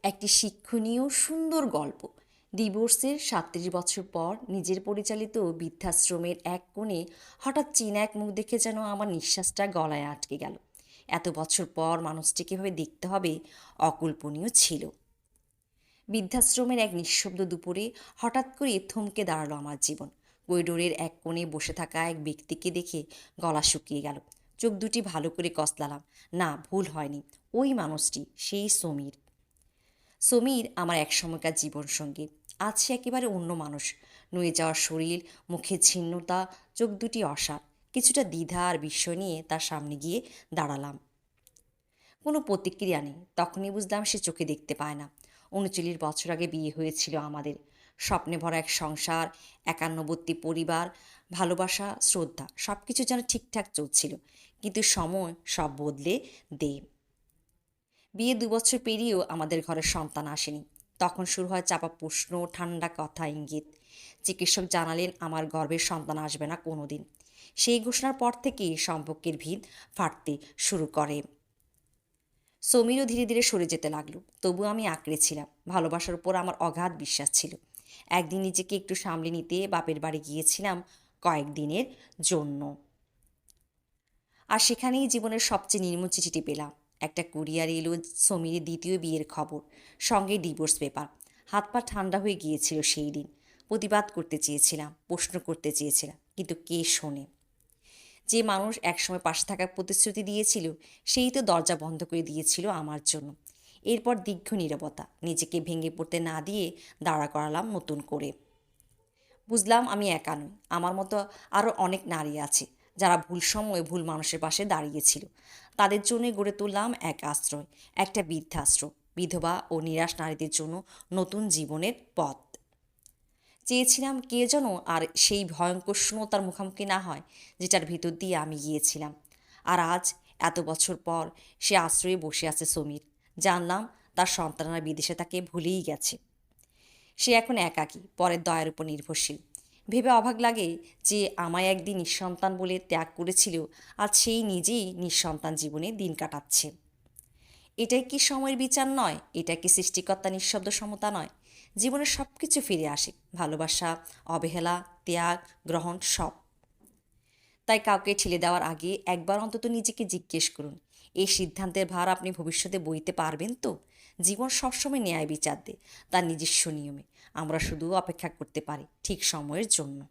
একটি শিক্ষণীয় সুন্দর গল্প। ডিভোর্সের ৩৭ বছর পর নিজের পরিচালিত বৃদ্ধাশ্রমের এক কোণে হঠাৎ চীনা এক মুখ দেখে যেন আমার নিঃশ্বাসটা গলায় আটকে গেল। এত বছর পর মানুষটিকে কীভাবে দেখতে হবে অকল্পনীয় ছিল। বৃদ্ধাশ্রমের এক নিঃশব্দ দুপুরে হঠাৎ করে থমকে দাঁড়ালো আমার জীবন। করিডোরের এক কোণে বসে থাকা এক ব্যক্তিকে দেখে গলা শুকিয়ে গেল। চোখ দুটি ভালো করে কসলালাম। না, ভুল হয়নি, ওই মানুষটি সেই সমীর। সমীর আমার একসময়কার জীবনসঙ্গী। আজ সে একেবারে অন্য মানুষ। নুয়ে যাওয়া শরীর, মুখে ছিন্নতা, চোখ দুটি অসাড়। কিছুটা দ্বিধা আর বিস্ময় নিয়ে তার সামনে গিয়ে দাঁড়ালাম। কোনো প্রতিক্রিয়া নেই। তখনই বুঝলাম সে চোখে দেখতে পায় না। ৩৯ বছর আগে বিয়ে হয়েছিল আমাদের। স্বপ্নে ভরা এক সংসার, একান্নবর্তী পরিবার, ভালোবাসা, শ্রদ্ধা, সব কিছু যেন ঠিকঠাক চলছিল। কিন্তু সময় সব বদলে দেয়। বিয়ে ২ বছর পেরিয়েও আমাদের ঘরে সন্তান আসেনি। তখন শুরু হয় চাপা প্রশ্ন, ঠান্ডা কথা, ইঙ্গিত। চিকিৎসক জানালেন আমার গর্ভের সন্তান আসবে না কোনো দিন। সেই ঘোষণার পর থেকেই সম্পর্কের ভিত ফাটতে শুরু করে। সমীরও ধীরে ধীরে সরে যেতে লাগলো। তবু আমি আঁকড়ে ছিলাম। ভালোবাসার উপর আমার অগাধ বিশ্বাস ছিল। একদিন নিজেকে একটু সামলে নিতে বাপের বাড়ি গিয়েছিলাম কয়েকদিনের জন্য। আর সেখানেই জীবনের সবচেয়ে নির্মম চিঠিটি পেলাম। একটা কুরিয়ার এলো সমীরের দ্বিতীয় বিয়ের খবর, সঙ্গে ডিভোর্স পেপার। হাত পা ঠান্ডা হয়ে গিয়েছিল সেই দিন। প্রতিবাদ করতে চেয়েছিলাম, প্রশ্ন করতে চেয়েছিলাম, কিন্তু কে শোনে? যে মানুষ একসময় পাশে থাকার প্রতিশ্রুতি দিয়েছিল, সেই তো দরজা বন্ধ করে দিয়েছিল আমার জন্য। এরপর দীর্ঘ নীরবতা। নিজেকে ভেঙে পড়তে না দিয়ে দাঁড়া করালাম নতুন করে। বুঝলাম আমি একা নই। আমার মতো আরও অনেক নারী আছে যারা ভুল সময়ে ভুল মানুষের পাশে দাঁড়িয়েছিল। তাদের জন্যই গড়ে তুললাম এক আশ্রয়, একটা বৃদ্ধাশ্রম, বিধবা ও নিরাশ নারীদের জন্য নতুন জীবনের পথ। চেয়েছিলাম কে যেন আর সেই ভয়ঙ্কর শূন্যতার মুখোমুখি না হয় যেটার ভিতর দিয়ে আমি গিয়েছিলাম। আর আজ এত বছর পর সে আশ্রয়ে বসে আছে সমীর। জানলাম তার সন্তানরা বিদেশে তাকে ভুলেই গেছে। সে এখন একাকী, পরের দয়ার উপর নির্ভরশীল। ভেবে অবাক লাগে যে আমায় একদিন নিঃসন্তান বলে ত্যাগ করেছিল, আজ সেই নিজেই নিঃসন্তান জীবনে দিন কাটাচ্ছে। এটাই কি সময়ের বিচার নয়? এটা কি সৃষ্টিকর্তা নিঃশব্দ সমতা নয়? জীবনের সব কিছু ফিরে আসে, ভালোবাসা, অবহেলা, ত্যাগ, গ্রহণ, সব। তাই কাউকে ঠেলে দেওয়ার আগে একবার অন্তত নিজেকে জিজ্ঞেস করুন, এই সিদ্ধান্তের ভার আপনি ভবিষ্যতে বইতে পারবেন তো? জীবন সবসময় ন্যায় বিচার দেয়, তার নিজস্ব নিয়মে। আমরা শুধু অপেক্ষা করতে পারি ঠিক সময়ের জন্য।